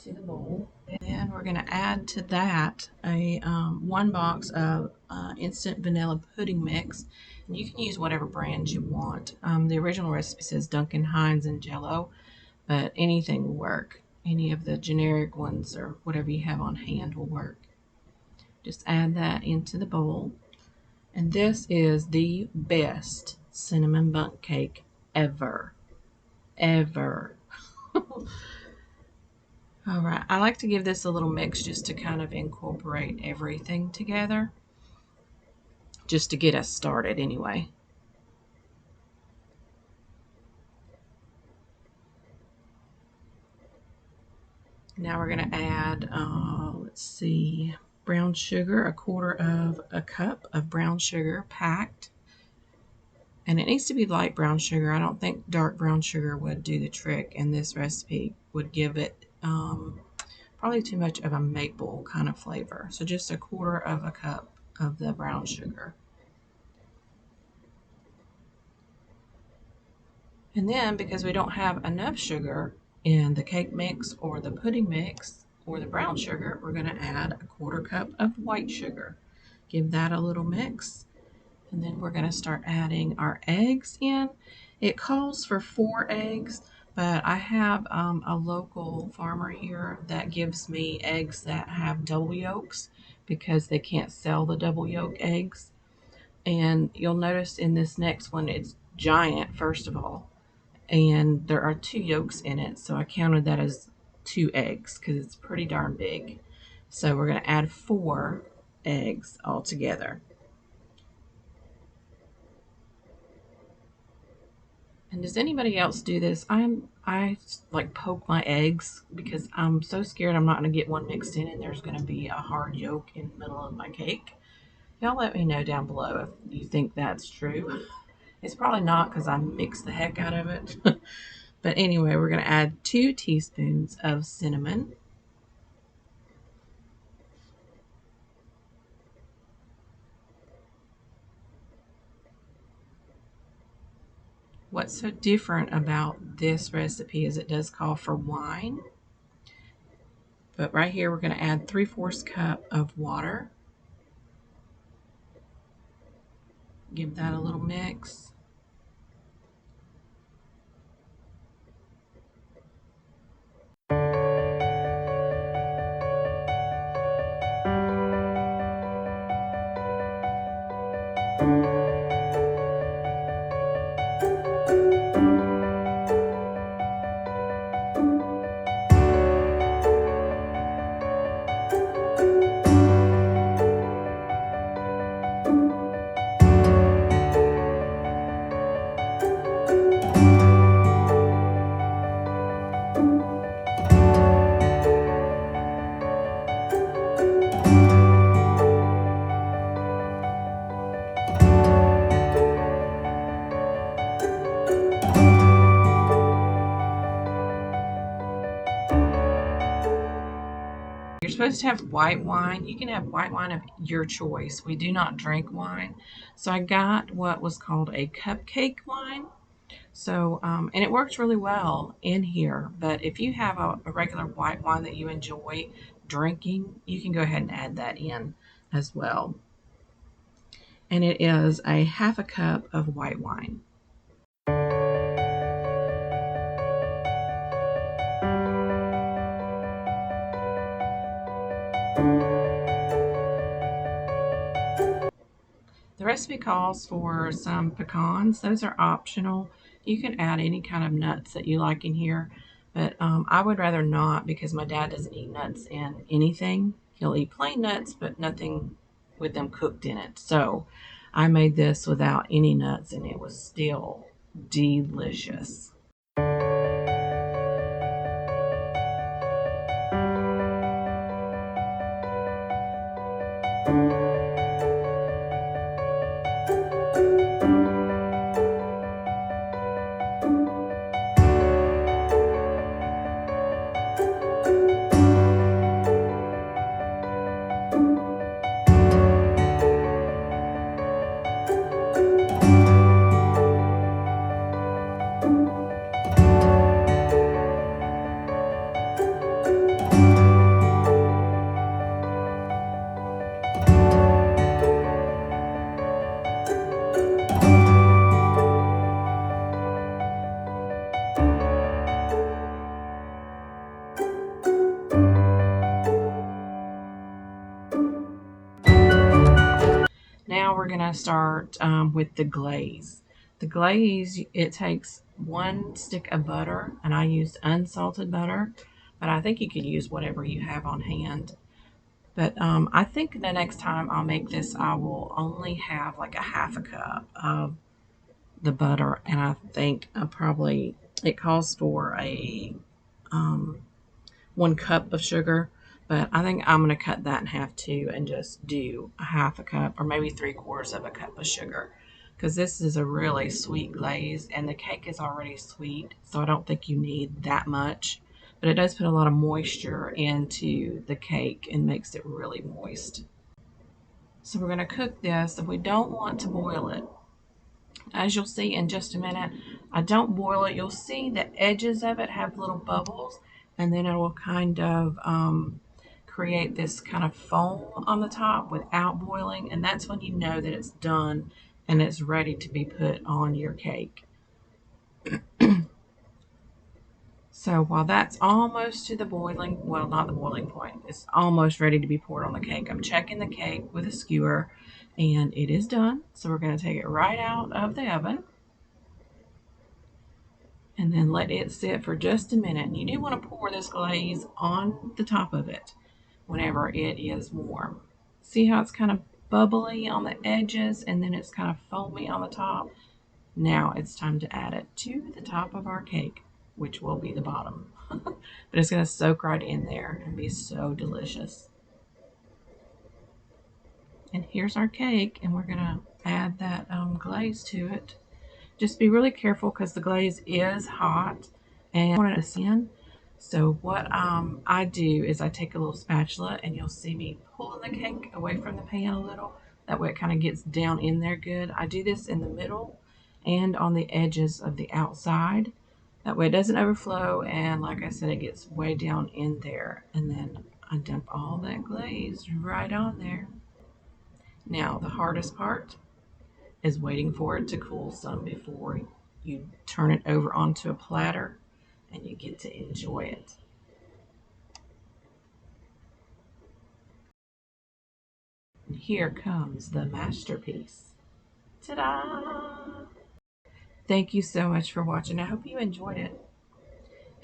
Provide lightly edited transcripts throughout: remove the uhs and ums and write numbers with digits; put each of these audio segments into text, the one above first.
to the bowl. And then we're going to add to that a 1 box of instant vanilla pudding mix. And you can use whatever brand you want. The original recipe says Duncan Hines and Jello, but anything will work. Any of the generic ones or whatever you have on hand will work. Just add that into the bowl. And this is the best cinnamon bundt cake ever. Ever. All right, I like to give this a little mix just to kind of incorporate everything together, just to get us started anyway. Now we're going to add, let's see, brown sugar, 1/4 of a cup of brown sugar packed. And it needs to be light brown sugar. I don't think dark brown sugar would do the trick, and this recipe would give it probably too much of a maple kind of flavor. So just 1/4 of a cup of the brown sugar. And then, because we don't have enough sugar in the cake mix or the pudding mix or the brown sugar, we're going to add 1/4 cup of white sugar. Give that a little mix. And then we're going to start adding our eggs in. It calls for 4 eggs, but I have a local farmer here that gives me eggs that have double yolks because they can't sell the double yolk eggs. And you'll notice in this next one, it's giant, first of all, and there are 2 yolks in it, so I counted that as 2 eggs because it's pretty darn big. So we're going to add 4 eggs altogether. And does anybody else do this? I like poke my eggs because I'm so scared I'm not going to get one mixed in and there's going to be a hard yolk in the middle of my cake. Y'all let me know down below if you think that's true. It's probably not because I mix the heck out of it. But anyway, we're going to add 2 teaspoons of cinnamon. What's so different about this recipe is it does call for wine. But right here, we're going to add 3/4 cup of water. Give that a little mix. You're supposed to have white wine. You can have white wine of your choice. We do not drink wine. So I got what was called a cupcake wine. So, and it works really well in here. But if you have a regular white wine that you enjoy drinking, you can go ahead and add that in as well. And it is a 1/2 cup of white wine. The recipe calls for some pecans. Those are optional. You can add any kind of nuts that you like in here, but I would rather not because my dad doesn't eat nuts in anything. He'll eat plain nuts, but nothing with them cooked in it. So I made this without any nuts, and it was still delicious. Now we're gonna start with the glaze. The glaze, it takes 1 stick of butter, and I used unsalted butter, but I think you could use whatever you have on hand. But I think the next time I'll make this, I will only have like a half a cup of the butter, and I think it calls for a 1 cup of sugar, but I think I'm going to cut that in half too and just do a half a cup or maybe 3/4 of a cup of sugar, because this is a really sweet glaze and the cake is already sweet, so I don't think you need that much. But it does put a lot of moisture into the cake and makes it really moist. So we're going to cook this, and we don't want to boil it. As you'll see in just a minute, I don't boil it. You'll see the edges of it have little bubbles, and then it will kind of create this kind of foam on the top without boiling, and that's when you know that it's done and it's ready to be put on your cake. So while that's almost to the boiling, well, not the boiling point, it's almost ready to be poured on the cake. I'm checking the cake with a skewer, and it is done. So we're going to take it right out of the oven and then let it sit for just a minute. And you do want to pour this glaze on the top of it whenever it is warm. See how it's kind of bubbly on the edges and then it's kind of foamy on the top? Now it's time to add it to the top of our cake, which will be the bottom. But it's going to soak right in there and be so delicious. And here's our cake, and we're going to add that glaze to it. Just be really careful because the glaze is hot and I want it to in. So what I do is I take a little spatula, and you'll see me pulling the cake away from the pan a little. That way it kind of gets down in there good. I do this in the middle and on the edges of the outside. That way it doesn't overflow, and like I said, it gets way down in there. And then I dump all that glaze right on there. Now the hardest part is waiting for it to cool some before you turn it over onto a platter and you get to enjoy it. And here comes the masterpiece. Ta-da! Thank you so much for watching. I hope you enjoyed it.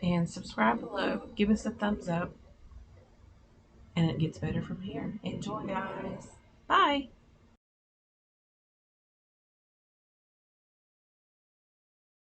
And subscribe below. Give us a thumbs up. And it gets better from here. Enjoy, guys. Bye.